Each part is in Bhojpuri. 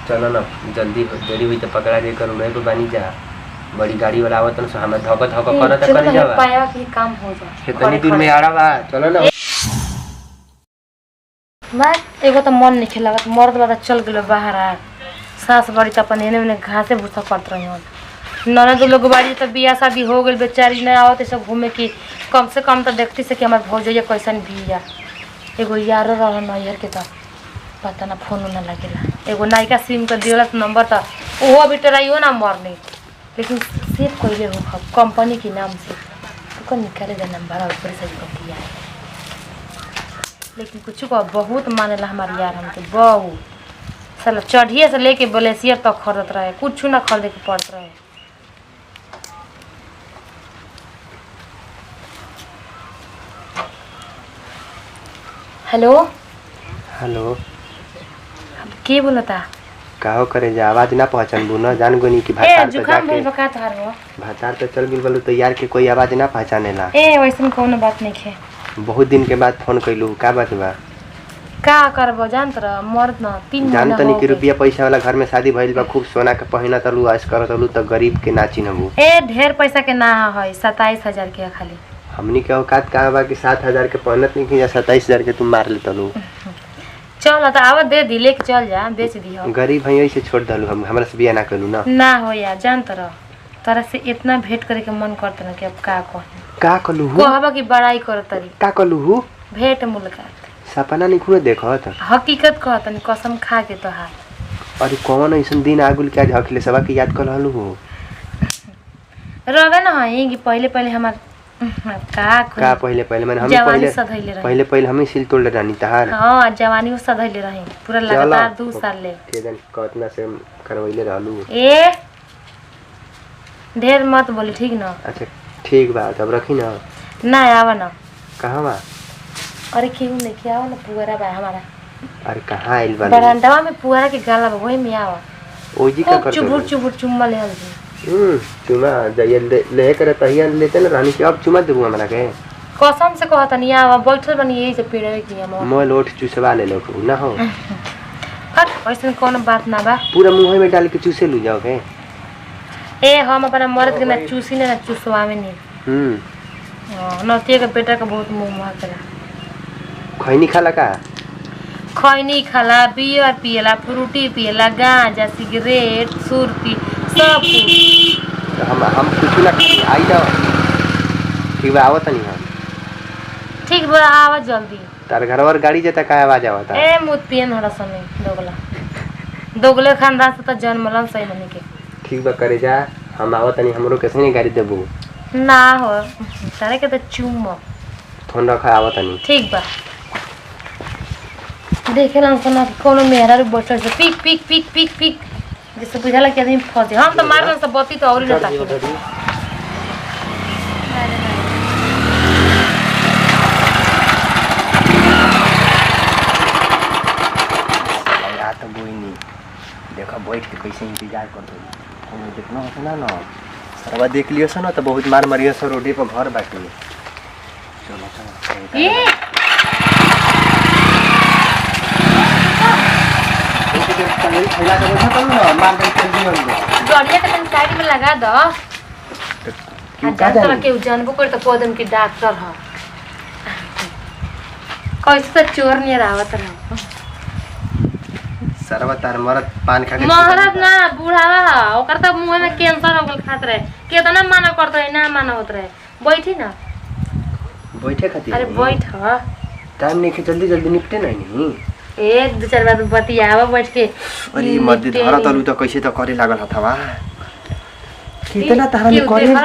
चलो ना जल्दी देरी हुई तो पकड़ा दे कर उड़े पे बनी जा बड़ी गाड़ी वाला आवत न हमें धक धक करत कर जावा पाया कि काम हो जाए कितनी दूर में आड़ा बा चलो ना मैं एगो तो मन नहीं खेला मर्द वाला चल गेलो बाहर आ सास बड़ी तो अपन एने ओने घासे भूसा करत रही हो ननद लोग बाड़ी तो बियाह शादी हो गई बेचारी नहीं आवत सब घूमे की कम से कम तो देखती से कि हमार भौजैया कैसन बिया एगो यार रह नैहर के तो पता ना फोन ना लगेला एगो नायिका सिम के दिलस नंबर तो ओहो अभी ट्राइयो ना मरनी लेकिन सेव कइले हो कंपनी के नाम से तो निकाले दे नंबर और ऊपर से कटिया लेकिन कुछ को बहुत मानेला हमार यार हमके बहुत साला चढ़िए से लेके ब्लेसियर तक खरीदत रहे कुछ ना खरीदे के पड़त रहे। हेलो हेलो के बोलता काहो करे जा आवाज ना पहचान बु न जान गोनी की भातार तो जाके बका तार हो भातार तो चल गेल बोलू तो यार के कोई आवाज ना पहचानेला ए वैसन कोनो बात नहीं है बहुत दिन के बाद फोन कइलू का बात बा का करबो जानत र मर्द न 3 महीना जान तनी कि रुपया पैसा वाला घर में शादी भइल बा खूब सोना के पहिना तलू ऐश करत तलू तो गरीब के नाची नबू ए ढेर पैसा के ना है 27000 के खाली हमनी के औकात कहां बा कि 7000 के पहनत नहीं कि या 27000 के तुम मार ले तलू चल त आव दे दी लेके चल जा बेच दी हो गरीब भई ऐसे छोड़ दलू हम हमरा से बियाह ना कलू ना हो यार जानत र तोरा से इतना भेंट करे के मन करत न कि अब का कलू कहबा की बड़ाई करत री का कलू भेंट मुलाकात सपना नहीं खुद देखत हकीकत कहत न कसम खा के तो हाथ अरे कौन ऐसन दिन आगुल के आज अखिले सभा के याद कर हलू हो रवे न है कि पहले पहले हमार का पहले मैंने हम पहले हम ही सिल तोड़ रानी तहार हां जवानी में सधैले रही पूरा लगातार 2 साल ले केदन कतना से करवइले रहलू ए ढेर मत बोली ठीक न अच्छा ठीक बा तब रखी ना आवा ना कहां बा अरे क्यों नहीं क्या ना पुअरा बा हमारा अरे कहां आइल बा बरांडा में पुअरा के गाला बा वही में आवा ओजी का कर चुबुर चुम्मा ले हल चुमा जय ले कर तहिया लेते ना रानी के अब चुमा देबू हमरा के कसम से कहत नहीं आवा बैठल बनी यही से पेड़े की हम मोल ओठ चुसवा ले लो ना हो हट ऐसे कोनो बात ना बा पूरा मुंह में डाल के चूसे लू जाओगे ए हम अपना मर्द के ना चूसी ना चुसवावे नहीं नतिया के बेटा का बहुत मुंह महकला खैनी खाला का खैनी खाला बियर पियला फ्रूटी पियला गांजा सिगरेट सुरती सब कुछ हम कुछ ना आई जाओ ठीक बा आवत नहीं हम ठीक बा आवा जल्दी तार घर और गाड़ी जता का आवाज आवता ए मुत पियन हड़ा समय दोगले खानदान से तो जन्मलन सही नहीं के ठीक बा करे जा हम आवत नहीं हमरो कैसे नहीं गाड़ी देबू ना हो तारे के तो चुम फोन रखा आवत नहीं ठीक बा देखेला कोना कोनो मेहरा रे बैठल से पिक पिक पिक पिक पिक जैसे बुझाला कि आदमी फंसे हम तो मारन से बत्ती तो और ना ताकी रात कोई नहीं देखो बैठ के कैसे इंतजार कर दो कोनो देखना होता ना सरवा देख लियो स ना तो बहुत मार मरियो स रोडे पर घर बाकी चलो चलो ए खैला के बैठा तो ना मार दे चल दियो गाड़िया के तन साइड में लगा दो डॉक्टर के जानबो कर तो पौधन के डॉक्टर ह कैसे चोर नहीं रावत रहा सरवा तार मरद पान खा के महाराज ना बूढ़ावा ओकर त मुंह में कैंसर हो गल खात रहे केतना माना करत रहे ना माना होत रहे बैठी ना बैठे खातिर अरे बैठ टाइम नहीं के जल्दी जल्दी निपटे नहीं एक दो चार बार बतियावा बैठ के अरे मध्य धरा तलू तो कैसे तो करे लागल हथवा कितना तारा में करेंट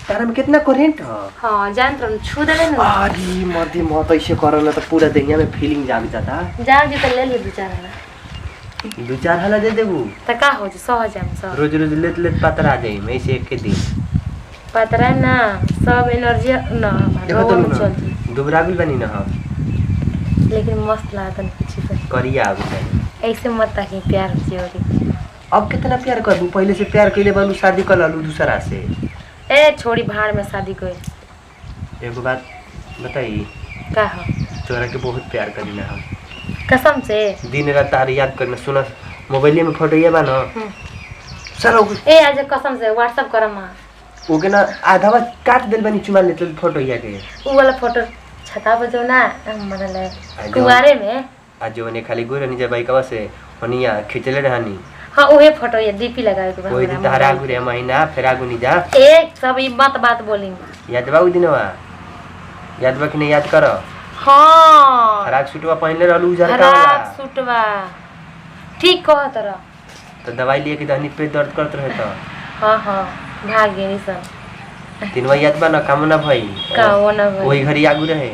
तारा में कितना करेंट हां जानत रह छू देले ना अरे मध्य मत ऐसे करल तो पूरा देहिया में फीलिंग जाग जाता जाग जी तो ले ले दो चार हला दे देबू त का हो जे सहज हम सब रोज रोज लेत लेत पतरा जाई मैं से एक के दिन पतरा ना सब एनर्जी ना चल दुबराबिल बनी ना लेकिन मस्त लागत पीछे से करिया आगु ऐसे मत ताकि प्यार जोड़ी अब कितना प्यार करबू पहले से प्यार कइले बालू शादी कर ललू दूसरा से ए छोड़ी भाड़ में शादी कर एगो बात बताई का हो तोरा के बहुत प्यार करीना हम कसम से दिन रात तार याद करना सुना मोबाइल में फोटो ये बा ना सर ए आज कसम से व्हाट्सएप करम ओके ना आधा बार काट दिल बनी चुमा ले तो फोटो ये के उ वाला फोटो छता पर जो ना मनले कुवारे में आज जो ने खाली गोरे निजे बाइकवा से हनिया खिचले रहनी हां ओहे फोटो ये डीपी लगावे के कोई दिन तहरा गुरे महीना फिर आगु नहीं जा एक सब ई बात बोली याद बा उ दिनवा याद बा कि नहीं याद करो हां फराक सूटवा पहनले रहलू उजर का फराक वाला सूटवा ठीक कह तोरा तो दवाई लिए कि दहनी पे दर्द करत रहे तो हां भाग गेनी सब तिनवा याद बा ना काम ना भाई का वो ना भाई वही घरी आगु रहे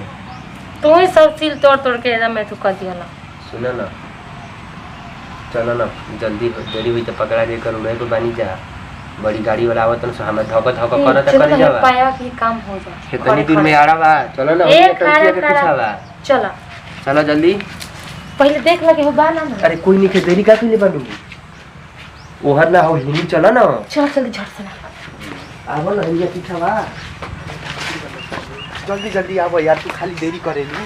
तू ही सब सील तोड़ के एकदम मैं तू कर दिया ना सुना ना चलो ना जल्दी देरी हुई तो पकड़ा दे कर उन्हें को बनी जा बड़ी गाड़ी वाला आवत न हमें धक धक करत कर जावा पाया कि काम हो जा कितनी दूर में आ रहा बा चलो ना एक टंकी के पीछे बा चला चलो जल्दी पहले देख लगे हो बा ना अरे कोई नहीं के देरी का के लिए बनू ओहर ना हो हिनी चलो ना चल जल्दी झट से ना आवो ना हिनी पीछे बा जल्दी जल्दी आवो यार तू खाली देरी करेली